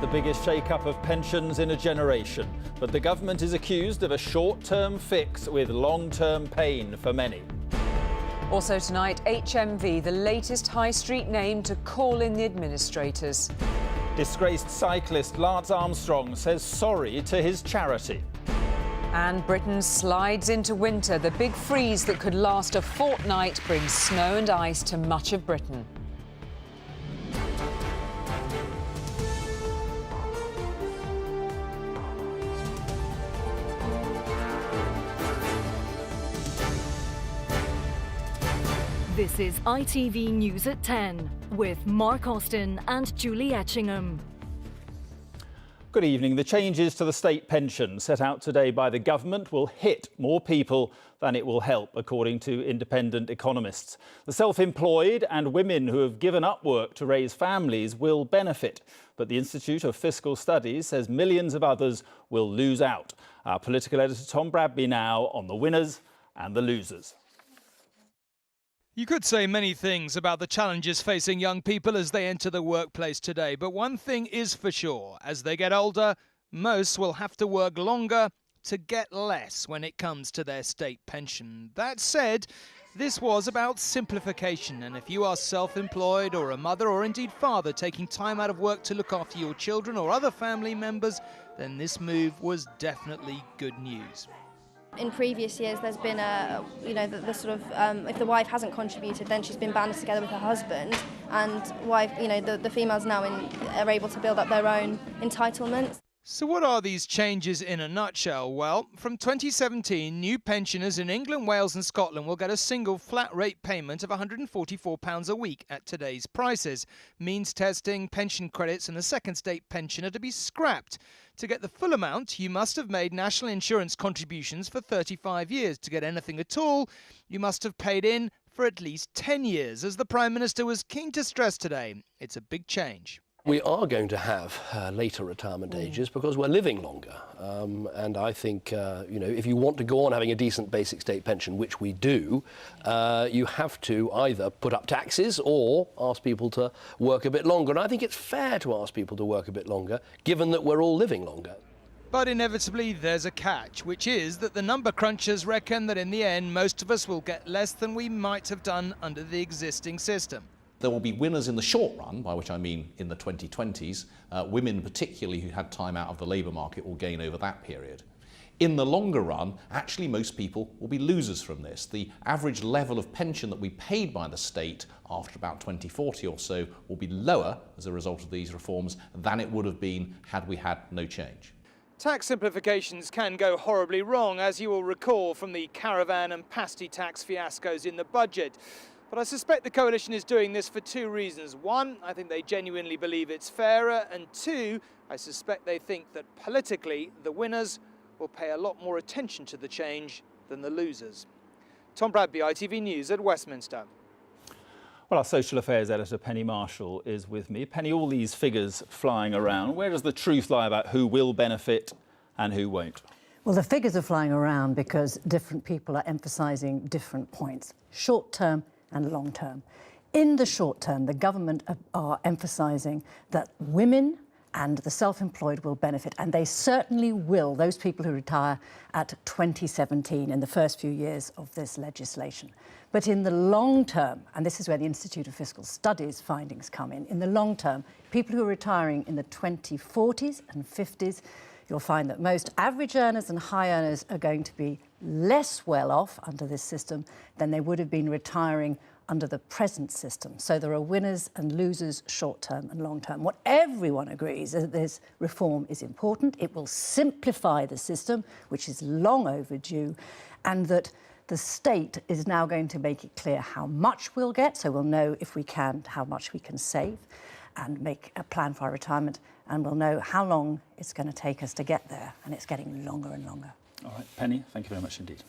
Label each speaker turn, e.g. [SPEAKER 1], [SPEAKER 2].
[SPEAKER 1] The biggest shake-up of pensions in a generation. But the government is accused of a short-term fix with long-term pain for many.
[SPEAKER 2] Also tonight, HMV, the latest high street name to call in the administrators.
[SPEAKER 1] Disgraced cyclist Lance Armstrong says sorry to his charity.
[SPEAKER 2] And Britain slides into winter. The big freeze that could last a fortnight brings snow and ice to much of Britain.
[SPEAKER 3] This is ITV News at 10 with Mark Austin and Julie Etchingham.
[SPEAKER 1] Good evening. The changes to the state pension set out today by the government will hit more people than it will help, according to independent economists. The self-employed and women who have given up work to raise families will benefit. But the Institute of Fiscal Studies says millions of others will lose out. Our political editor Tom Bradby now on the winners and the losers.
[SPEAKER 4] You could say many things about the challenges facing young people as they enter the workplace today, but one thing is for sure. As they get older, most will have to work longer to get less when it comes to their state pension. That said, this was about simplification, and if you are self-employed or a mother or indeed father taking time out of work to look after your children or other family members, then this move was definitely good news.
[SPEAKER 5] In previous years, there's been the sort of if the wife hasn't contributed, then she's been banded together with her husband, and wife, the females now are able to build up their own entitlements.
[SPEAKER 4] So what are these changes in a nutshell? Well, from 2017, new pensioners in England, Wales and Scotland will get a single flat rate payment of £144 a week at today's prices. Means testing, pension credits and the second state pension are to be scrapped. To get the full amount, you must have made national insurance contributions for 35 years. To get anything at all, you must have paid in for at least 10 years. As the Prime Minister was keen to stress today, it's a big change.
[SPEAKER 6] We are going to have later retirement ages because we're living longer. And I think, if you want to go on having a decent basic state pension, which we do, you have to either put up taxes or ask people to work a bit longer. And I think it's fair to ask people to work a bit longer, given that we're all living longer.
[SPEAKER 4] But inevitably there's a catch, which is that the number crunchers reckon that in the end, most of us will get less than we might have done under the existing system.
[SPEAKER 7] There will be winners in the short run, by which I mean in the 2020s. Women particularly who had time out of the labour market will gain over that period. In the longer run, actually most people will be losers from this. The average level of pension that we paid by the state after about 2040 or so will be lower as a result of these reforms than it would have been had we had no change.
[SPEAKER 4] Tax simplifications can go horribly wrong, as you will recall from the caravan and pasty tax fiascos in the budget. But I suspect the coalition is doing this for two reasons. One, I think they genuinely believe it's fairer, and two, I suspect they think that politically the winners will pay a lot more attention to the change than the losers. Tom Bradby, ITV News at Westminster.
[SPEAKER 1] Well, our social affairs editor Penny Marshall is with me. Penny, all these figures flying around, where does the truth lie about who will benefit and who won't?
[SPEAKER 8] Well, the figures are flying around because different people are emphasising different points, short term and long term. In the short term, the government are emphasising that women and the self-employed will benefit, and they certainly will, those people who retire at 2017 in the first few years of this legislation. But in the long term, and this is where the Institute of Fiscal Studies findings come in the long term, people who are retiring in the 2040s and 50s, you'll find that most average earners and high earners are going to be less well off under this system than they would have been retiring under the present system. So there are winners and losers short term and long term. What everyone agrees is that this reform is important. It will simplify the system, which is long overdue, and that the state is now going to make it clear how much we'll get, so we'll know if we can, how much we can save and make a plan for our retirement, and we'll know how long it's going to take us to get there, and it's getting longer and longer.
[SPEAKER 1] All right, Penny, thank you very much indeed.